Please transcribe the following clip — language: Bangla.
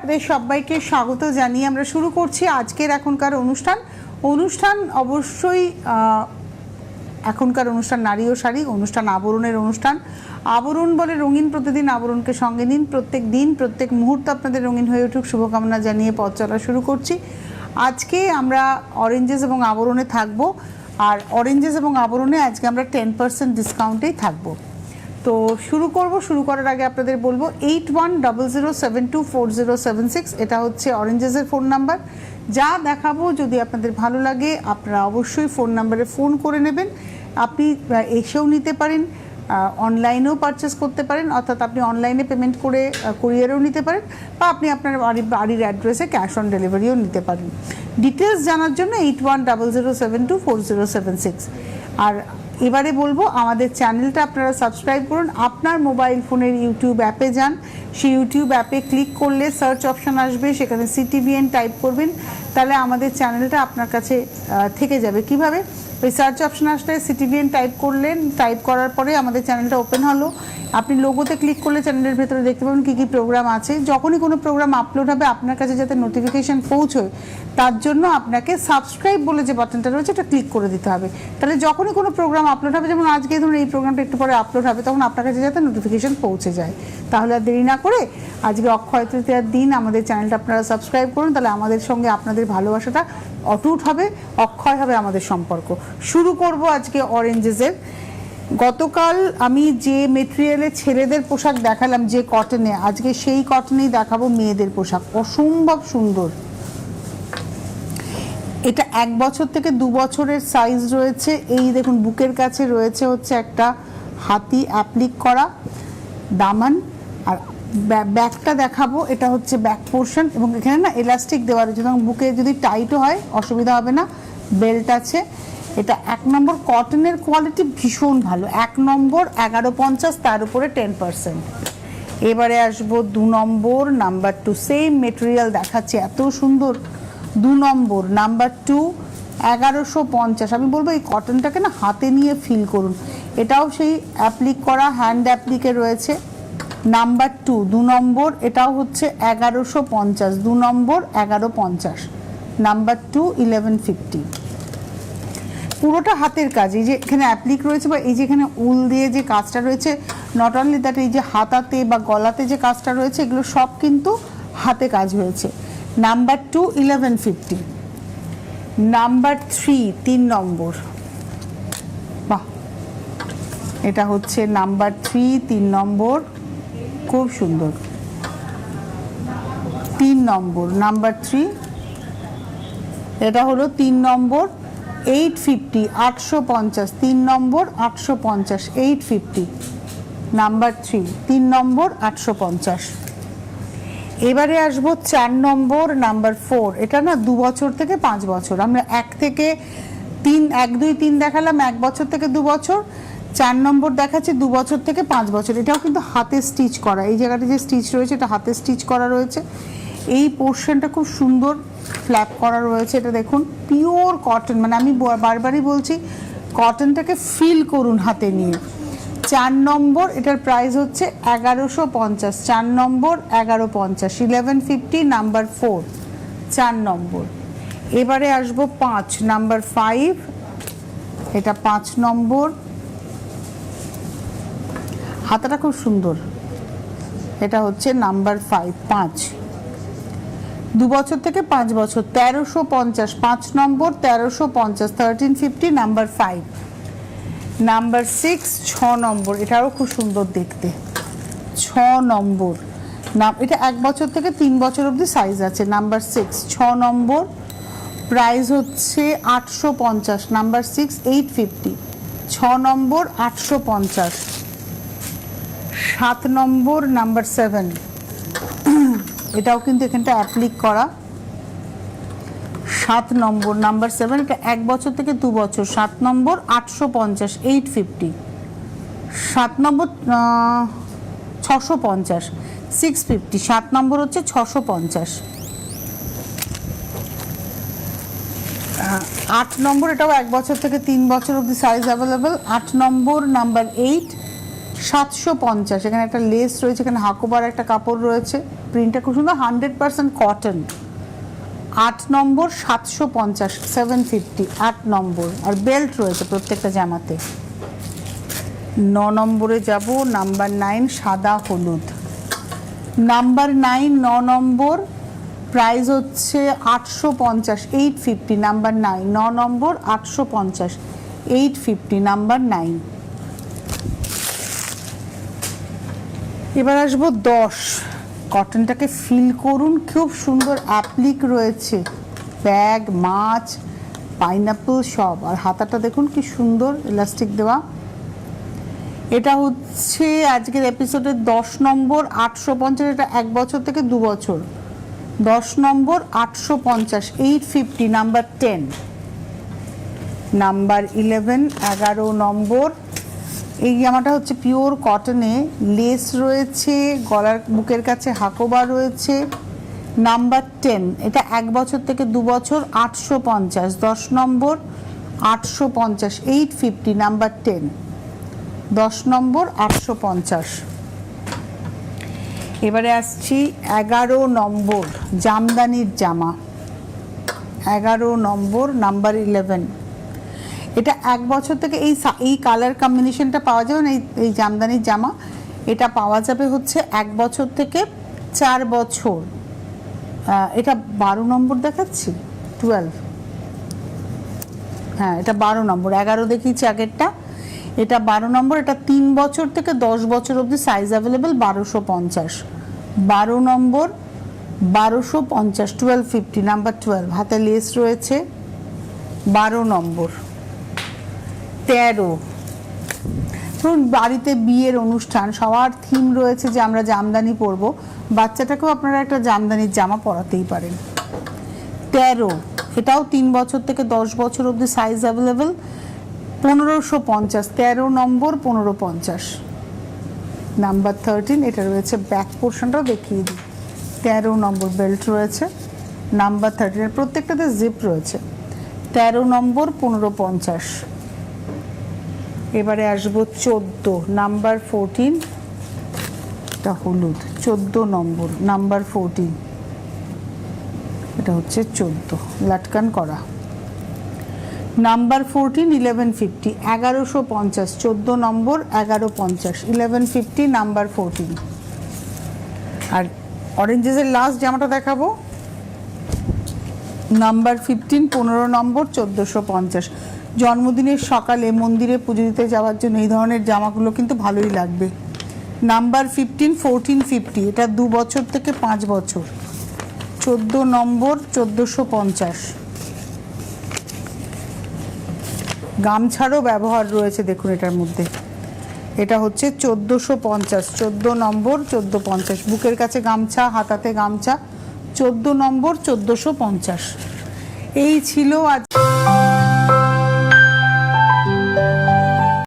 আপনাদের সবাইকে স্বাগত জানিয়ে আমরা শুরু করছি আজকের এখনকার অনুষ্ঠান অবশ্যই এখনকার অনুষ্ঠান নারী ও শাড়ি অনুষ্ঠান আবরণের অনুষ্ঠান। আবরণ বলে রঙিন, প্রতিদিন আবরণকে সঙ্গে নিন, প্রত্যেক দিন প্রত্যেক মুহূর্ত আপনাদের রঙিন হয়ে উঠুক শুভকামনা জানিয়ে পথ চলা শুরু করছি। আজকে আমরা অরেঞ্জেস এবং আবরণে থাকবো, আর অরেঞ্জেস এবং আবরণে আজকে আমরা 10% ডিসকাউন্টেই থাকবো। তো শুরু করার আগে আপনাদের বলবো 8100724076 এটা হচ্ছে অরেঞ্জেসের ফোন নাম্বার। যা দেখাবো যদি আপনাদের ভালো লাগে আপনারা অবশ্যই ফোন নাম্বারে ফোন করে নেবেন। আপনি এসেও নিতে পারেন, অনলাইনেও পারচেস করতে পারেন, অর্থাৎ আপনি অনলাইনে পেমেন্ট করে কুরিয়ারেও নিতে পারেন, বা আপনি আপনার বাড়ির অ্যাড্রেসে ক্যাশ অন ডেলিভারিও নিতে পারেন। ডিটেলস জানার জন্য 8100724076। আর এবারে বলবো আমাদের চ্যানেলটা আপনারা সাবস্ক্রাইব করুন। আপনার মোবাইল ফোনের ইউটিউব অ্যাপে যান, সেই ইউটিউব অ্যাপে ক্লিক করলে সার্চ অপশান আসবে, সেখানে CTVN টাইপ করবেন, তাহলে আমাদের চ্যানেলটা আপনার কাছে থেকে যাবে। কিভাবে? ওই সার্চ অপশান আসলে CTVN টাইপ করলেন, টাইপ করার পরে আমাদের চ্যানেলটা ওপেন হলো, আপনি লোগোতে ক্লিক করলে চ্যানেলের ভেতরে দেখতে পাবেন কী কী প্রোগ্রাম আছে। যখনই কোনো প্রোগ্রাম আপলোড হবে আপনার কাছে যাতে নোটিফিকেশান পৌঁছয় তার জন্য আপনাকে সাবস্ক্রাইব বলে যে বাটনটা রয়েছে এটা ক্লিক করে দিতে হবে। তাহলে যখনই কোনো প্রোগ্রাম আপলোড হবে, যেমন আজকে ধরুন এই প্রোগ্রামটা একটু পরে আপলোড হবে, তখন আপনার কাছে যাতে নোটিফিকেশান পৌঁছে যায়। তাহলে আর দেরি না করে আজকে অক্ষয় তৃতীয়ার দিন আমাদের চ্যানেলটা আপনারা সাবস্ক্রাইব করুন, তাহলে আমাদের সঙ্গে আপনাদের ভালোবাসাটা অটুট হবে, অক্ষয় হবে আমাদের সম্পর্ক। শুরু করব আজকে অরেঞ্জেসের। গতকাল আমি যে মেটেরিয়ালে ছেলেদের পোশাক দেখালাম, যে কটনে, আজকে সেই কটনেই দেখাবো মেয়েদের পোশাক। অসম্ভব সুন্দর। এটা 1 বছর থেকে 2 বছরের সাইজ রয়েছে। এই দেখুন বুকের কাছে রয়েছে হচ্ছে একটা হাতি অ্যাপ্লিক করা দামান, আর ব্যাকটা দেখাবো। এটা হচ্ছে ব্যাক পোর্শন, এবং এখানে না এলাস্টিক দেওয়া রয়েছে, এবং বুকে যদি টাইটও হয় অসুবিধা হবে না, বেল্ট আছে। এটা 1 নম্বর কটনের কোয়ালিটি ভীষণ ভালো। 1 নম্বর 1150, তার উপরে 10%। এবারে আসবো 2 নম্বর নাম্বার 2, সেম মেটেরিয়াল দেখাচ্ছে, এত সুন্দর। 2 নম্বর নাম্বার 2 1150। আমি বলবো এই কটনটাকে না হাতে নিয়ে ফিল করুন। এটাও সেই অ্যাপ্লিক করা, হ্যান্ড অ্যাপ্লিকে রয়েছে। নাম্বার 2 2 নম্বর, এটাও হচ্ছে 1150। 2 নম্বর 1150, নাম্বার 2 1150। পুরোটা হাতের কাজ। এই যে এখানে অ্যাপ্লিক রয়েছে, বা এই যে এখানে উল দিয়ে যে কাজটা রয়েছে, নট অনলি দ্যাট, এই যে হাতাতে বা গলাতে যে কাজটা রয়েছে, এগুলো সব কিন্তু হাতে কাজ হয়েছে। নাম্বার 2 1150। নাম্বার 3 3 নম্বর, বাহ, এটা হচ্ছে নাম্বার 3 3 নম্বর, খুব সুন্দর। 3 নম্বর নাম্বার 3, এটা হলো 3 নম্বর 850 850। 3 নম্বর 850 850, নাম্বার 3 3 নম্বর 850। এবারে আসবো 4 নম্বর নাম্বার 4। এটা না 2 বছর থেকে 5 বছর। আমরা 1 থেকে 3 1 2 3 দেখালাম 1 বছর থেকে 2 বছর। 4 নম্বর দেখাচ্ছে 2 বছর থেকে 5 বছর। এটাও কিন্তু হাতে স্টিচ করা। এই জায়গাটা যে স্টিচ রয়েছে এটা হাতে স্টিচ করা রয়েছে। এই পোর্শনটা খুব সুন্দর ফ্ল্যাপ করা রয়েছে। এটা দেখুন পিওর কটন, মানে আমি বারবারই বলছি কটনটাকে ফিল করুন হাতে নিয়ে। 4 নম্বর, এটার প্রাইস হচ্ছে 1150। 4 নম্বর 1150 1150, নাম্বার 4 4 নম্বর। এবারে আসবো 5 নাম্বার 5। এটা 5 নম্বর, হাতাটা খুব সুন্দর। এটা হচ্ছে নাম্বার 5 5, 2 বছর থেকে 5 বছর 1350। 5 নম্বর 1350 1350, নাম্বার 5। নাম্বার 6 6 নম্বর, এটাও খুব সুন্দর দেখতে। 6 নম্বর এটা 1 বছর থেকে 3 বছর অবধি সাইজ আছে। নাম্বার 6 6 নম্বর, প্রাইস হচ্ছে 850। নাম্বার 6 850, 6 নম্বর 850। 7 নম্বর নাম্বার 7, এটাও কিন্তু এখানটা অ্যাপ্লিক করা। 7 নম্বর নাম্বার 7, এটা 1 বছর থেকে 2 বছর। 7 নম্বর 850 850। 7 নম্বর 650 650। 7 নম্বর হচ্ছে 650। 8 নম্বর, এটাও 1 বছর থেকে 3 বছর অবধি সাইজ অ্যাভেলেবেল। 8 নম্বর নাম্বার 8 750। এখানে একটা লেস রয়েছে, এখানে হাকোবার একটা কাপড় রয়েছে, প্রিন্টটা খুব সুন্দর, 100% কটন। 8 নম্বর 750, 750 8 নম্বর। আর বেল্ট রয়েছে প্রত্যেকটা জামাতে। 9 নম্বরে যাব, নাম্বার 9 সাদা হলুদ। নাম্বার 9 9 নম্বর, প্রাইস হচ্ছে 850, 850। নাম্বার 9 9 নম্বর 850, 850 নাম্বার 9। এবার আসবো 10। কটনটাকে ফিল করুন, খুব সুন্দর অ্যাপ্লিক রয়েছে, ব্যাগ, মাছ, পাইনাপল সব। আর হাতাটা দেখুন কি সুন্দর ইলাস্টিক দেওয়া। এটা হচ্ছে আজকের এপিসোডের 10 নম্বর 850। এটা 1 বছর থেকে 2 বছর। 10 নম্বর 850, 850 নাম্বার 10। নাম্বার 11 11 নম্বর। এই জামাটা হচ্ছে পিওর কটনে, লেস রয়েছে, গলার বুকের কাছে হাকোবা রয়েছে। নাম্বার 10। এটা 1 বছর থেকে 2 বছর, 850। 10 নম্বর 850, 850 নাম্বার 10। 10 নম্বর 850। এবারে আসছি 11 নম্বর, জামদানির জামা। 11 নম্বর নাম্বার 11। এটা 1 বছর থেকে এই কালার কম্বিনেশনটা পাওয়া যাবে না, এই জামদানির জামা। এটা পাওয়া যাবে হচ্ছে 1 বছর থেকে 4 বছর। এটা 12 নম্বর দেখাচ্ছি, 12। হ্যাঁ, এটা 12 নম্বর, 11 দেখিয়েছি আগেরটা। এটা 12 নম্বর। এটা 3 বছর থেকে 10 বছর অবধি সাইজ অ্যাভেলেবেল, 1250। 12 নম্বর 1250, 1250 নাম্বার 12। হাতে লেস রয়েছে। 12 নম্বর। 13। ধরুন বাড়িতে বিয়ের অনুষ্ঠান, সবার থিম রয়েছে যে আমরা জামদানি পরবো, বাচ্চাটাকেও আপনারা একটা জামদানির জামা পরাতেই পারেন। 13। এটাও 3 বছর থেকে 10 বছর অবধি সাইজ অ্যাভেলেবেল, 1550। 13 নম্বর 1550 নাম্বার 13। এটা রয়েছে ব্যাক পোর্শনটাও দেখিয়ে দিই। 13 নম্বর বেল্ট রয়েছে, নাম্বার 13। প্রত্যেকটাতে জিপ রয়েছে। 13 নম্বর 1550। এবারে আসবো 14 নাম্বার 14। এটা হলুদ, 14 নম্বর নাম্বার 14। এটা হচ্ছে 14 লাটকান করা। নাম্বার 14 1150, 1150। 14 নম্বর 1150, 1150 নাম্বার 14। আর অরেঞ্জেসের লাস্ট জামাটা দেখাবো, নাম্বার 15 15 নম্বর 1450। জন্মদিনের সকালে মন্দিরে পুজো দিতে যাওয়ার জন্য এই ধরনের জামাগুলো কিন্তু ভালোই লাগবে। নাম্বার 15 1450। এটা 2 বছর থেকে 5 বছর। 14 নম্বর 1450। গামছারও ব্যবহার রয়েছে দেখুন এটার মধ্যে। এটা হচ্ছে 1450, 14 নম্বর 1450। বুকের কাছে গামছা, হাতাতে গামছা। 14 নম্বর 1450। এই ছিল আজ।